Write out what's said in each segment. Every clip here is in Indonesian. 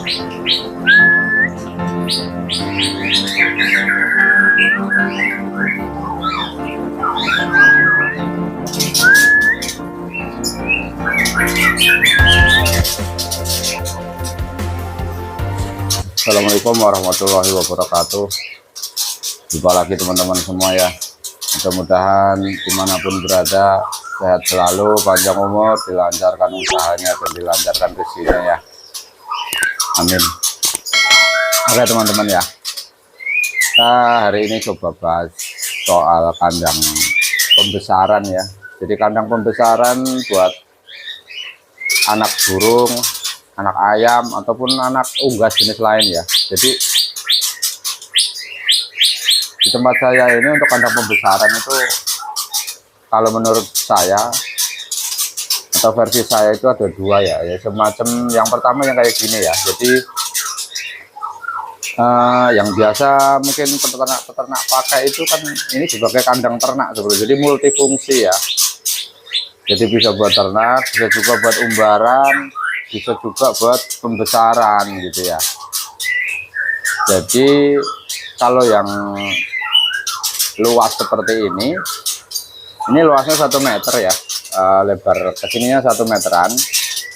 Assalamualaikum warahmatullahi wabarakatuh. Jumpa lagi teman-teman semua ya. Mudah-mudahan dimanapun berada sehat selalu, panjang umur, dilancarkan usahanya dan dilancarkan rezekinya ya. Amin. Oke teman-teman ya. Kita hari ini coba bahas soal kandang pembesaran ya. Jadi kandang pembesaran buat anak burung, anak ayam ataupun anak unggas jenis lain ya. Jadi di tempat saya ini untuk kandang pembesaran itu, kalau menurut saya atau versi saya itu ada dua ya, semacam yang pertama yang kayak gini ya. Jadi yang biasa mungkin peternak pakai itu kan ini sebagai kandang ternak sebenarnya, jadi multifungsi ya. Jadi bisa buat ternak, bisa juga buat umbaran, bisa juga buat pembesaran gitu ya. Jadi kalau yang luas seperti ini luasnya 1 meter ya, lebar kesininya 1 meteran,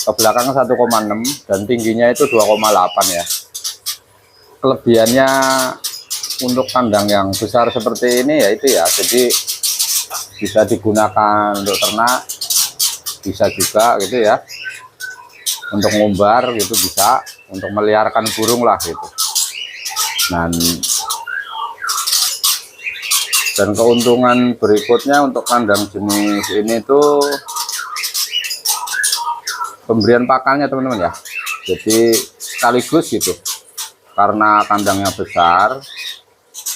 ke belakang 1,6 dan tingginya itu 2,8 ya. Kelebihannya untuk kandang yang besar seperti ini ya itu ya, jadi bisa digunakan untuk ternak, bisa juga gitu ya untuk ngumbar gitu, bisa untuk meliharakan burung lah gitu. Dan keuntungan berikutnya untuk kandang jenis ini tuh pemberian pakannya teman-teman ya. Jadi sekaligus gitu, karena kandangnya besar,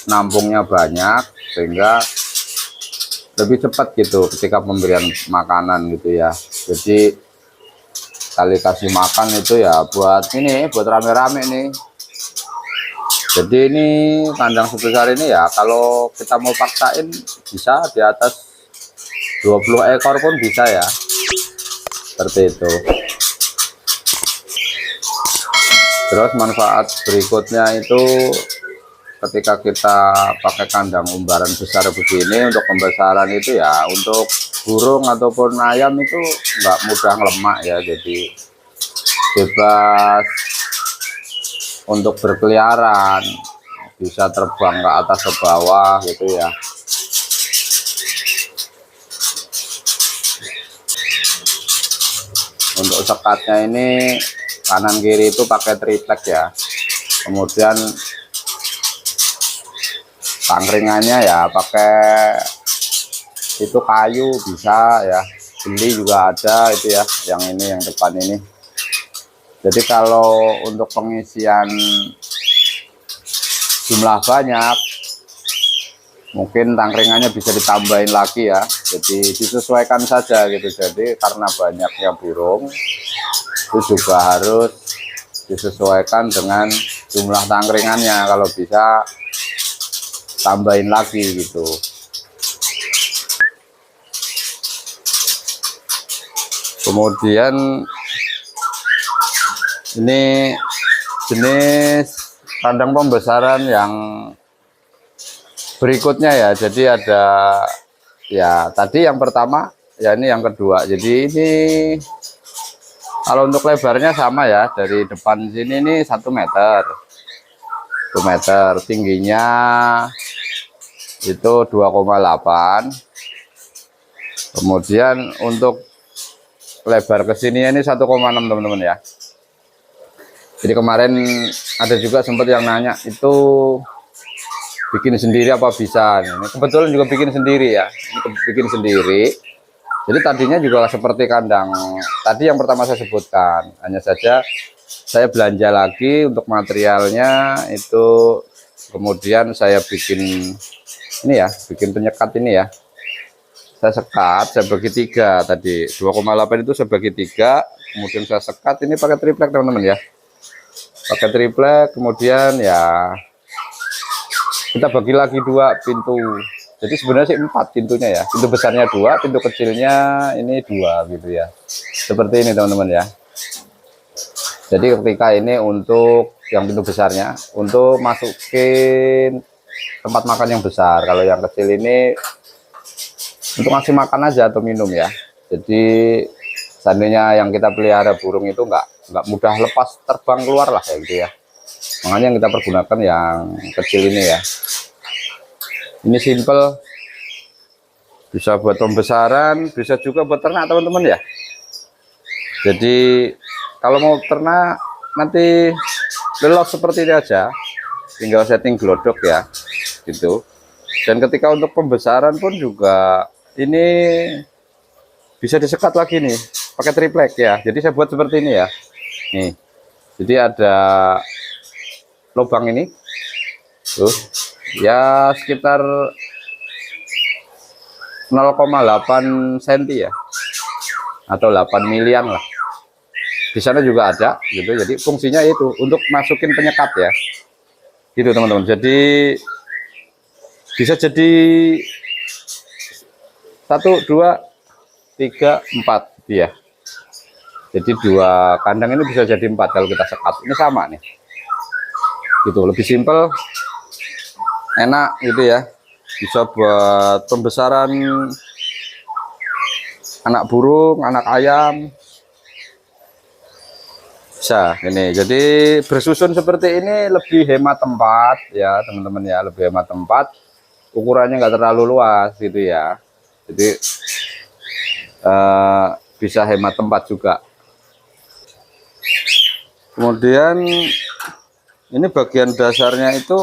nampungnya banyak, sehingga lebih cepat gitu ketika pemberian makanan gitu ya. Jadi kali kasih makan itu ya buat ini, buat rame-rame nih. Jadi ini kandang sebesar ini ya, kalau kita mau paksain bisa di atas 20 ekor pun bisa ya, seperti itu. Terus manfaat berikutnya itu ketika kita pakai kandang umbaran besar begini untuk pembesaran itu ya, untuk burung ataupun ayam itu nggak mudah lemak ya. Jadi bebas untuk berkeliaran, bisa terbang ke atas ke bawah gitu ya. Untuk sekatnya ini kanan kiri itu pakai triplek ya. Kemudian tangkringannya ya pakai itu kayu bisa ya, beli juga ada itu ya, yang ini yang depan ini. Jadi kalau untuk pengisian jumlah banyak, mungkin tangkringannya bisa ditambahin lagi ya. Jadi disesuaikan saja gitu. Jadi karena banyaknya burung, itu juga harus disesuaikan dengan jumlah tangkringannya. Kalau bisa tambahin lagi gitu. Kemudian ini jenis kandang pembesaran yang berikutnya ya. Jadi ada ya, tadi yang pertama ya, ini yang kedua. Jadi ini kalau untuk lebarnya sama ya, dari depan sini ini 1 meter, 1 meter, tingginya itu 2,8. Kemudian untuk lebar ke sini ini 1,6 teman-teman ya. Jadi kemarin ada juga sempat yang nanya itu bikin sendiri apa bisa. Ini kebetulan juga bikin sendiri ya. Ini bikin sendiri. Jadi tadinya juga seperti kandang tadi yang pertama saya sebutkan. Hanya saja saya belanja lagi untuk materialnya itu. Kemudian saya bikin ini ya, bikin penyekat ini ya. Saya sekat, saya bagi 3 tadi. 2,8 itu saya bagi 3. Kemudian saya sekat ini pakai triplek teman-teman ya. Pakai triplek, kemudian ya kita bagi lagi 2 pintu. Jadi sebenarnya sih 4 pintunya ya. Pintu besarnya 2, pintu kecilnya ini 2 gitu ya. Seperti ini teman-teman ya. Jadi ketika ini untuk yang pintu besarnya untuk masukin tempat makan yang besar. Kalau yang kecil ini untuk ngasih makan aja atau minum ya. Jadi seandainya yang kita pelihara burung itu nggak mudah lepas terbang keluar lah kayak gitu ya. Makanya yang kita pergunakan yang kecil ini ya. Ini simple, bisa buat pembesaran, bisa juga buat ternak teman-teman ya. Jadi kalau mau ternak nanti lelot seperti ini aja, tinggal setting glodok ya gitu. Dan ketika untuk pembesaran pun juga ini bisa disekat lagi nih pakai triplek ya. Jadi saya buat seperti ini ya nih, jadi ada lubang ini tuh ya sekitar 0,8 cm ya, atau 8 milian lah. Di sana juga ada gitu. Jadi fungsinya itu untuk masukin penyekat ya gitu teman-teman. Jadi bisa jadi 1, 2, 3, 4 ya. Jadi 2 kandang ini bisa jadi 4 kalau kita sekat. Ini sama nih gitu, lebih simpel, enak gitu ya. Bisa buat pembesaran anak burung, anak ayam, bisa ini. Jadi bersusun seperti ini lebih hemat tempat ya teman-teman ya, lebih hemat tempat. Ukurannya nggak terlalu luas gitu ya. Jadi bisa hemat tempat juga. Kemudian ini bagian dasarnya itu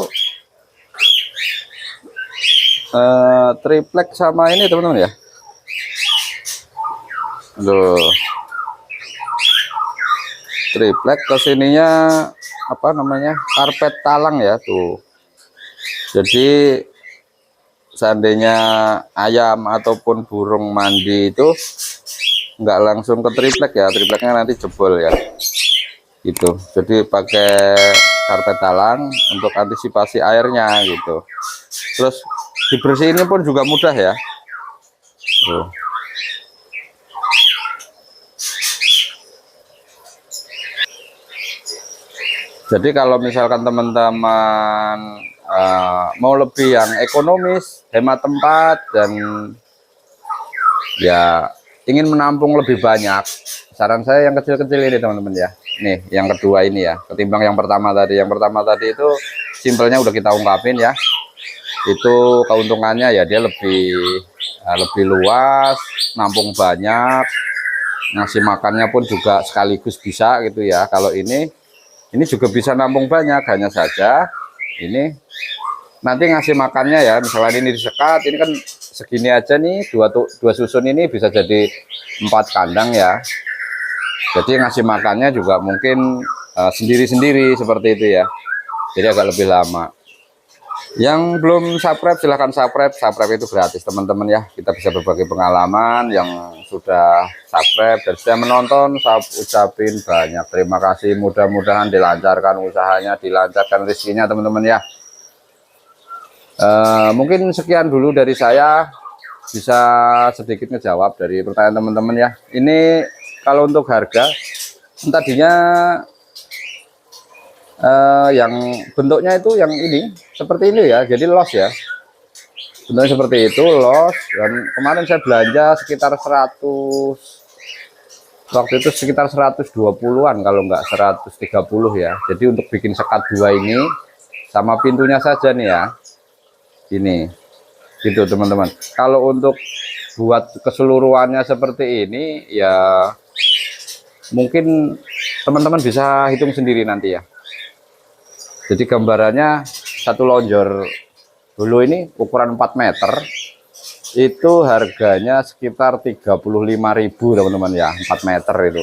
triplek sama ini teman-teman ya. Loh, triplek kesininya apa namanya, karpet talang ya tuh. Jadi seandainya ayam ataupun burung mandi itu nggak langsung ke triplek ya, tripleknya nanti jebol ya gitu. Jadi pakai karpet talang untuk antisipasi airnya gitu. Terus dibersihinnya pun juga mudah ya tuh. Jadi kalau misalkan teman-teman mau lebih yang ekonomis, hemat tempat, dan ya ingin menampung lebih banyak, saran saya yang kecil-kecil ini teman-teman ya. Nih yang kedua ini ya, ketimbang yang pertama tadi. Yang pertama tadi itu simpelnya udah kita ungkapin ya. Itu keuntungannya ya dia lebih luas, nampung banyak, ngasih makannya pun juga sekaligus bisa gitu ya. Kalau ini juga bisa nampung banyak, hanya saja ini nanti ngasih makannya ya, misalnya ini disekat, ini kan segini aja nih, dua susun ini bisa jadi 4 kandang ya. Jadi ngasih makannya juga mungkin sendiri-sendiri seperti itu ya. Jadi agak lebih lama. Yang belum subscribe silahkan subscribe itu gratis teman-teman ya. Kita bisa berbagi pengalaman. Yang sudah subscribe dan sudah menonton, saya ucapin banyak terima kasih. Mudah-mudahan dilancarkan usahanya, dilancarkan rezekinya teman-teman ya. Mungkin sekian dulu dari saya, bisa sedikit ngejawab dari pertanyaan teman-teman ya. Ini kalau untuk harga tadinya yang bentuknya itu yang ini seperti ini ya, jadi los ya, bentuknya seperti itu los. Dan kemarin saya belanja sekitar 100, waktu itu sekitar 120-an kalau enggak 130 ya. Jadi untuk bikin sekat 2 ini sama pintunya saja nih ya, ini gitu teman-teman. Kalau untuk buat keseluruhannya seperti ini ya mungkin teman-teman bisa hitung sendiri nanti ya. Jadi gambarannya satu lonjor dulu ini ukuran 4 meter itu harganya sekitar 35.000 teman-teman ya, 4 meter itu.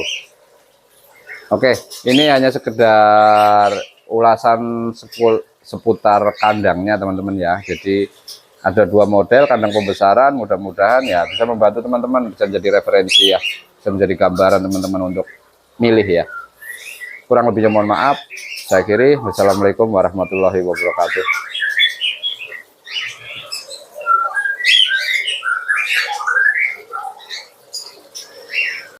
Oke, ini hanya sekedar ulasan seputar kandangnya teman-teman ya. Jadi ada 2 model kandang pembesaran, mudah-mudahan ya bisa membantu teman-teman, bisa jadi referensi ya, bisa menjadi gambaran teman-teman untuk milih ya. Kurang lebihnya mohon maaf. Saya akhiri, wassalamualaikum warahmatullahi wabarakatuh.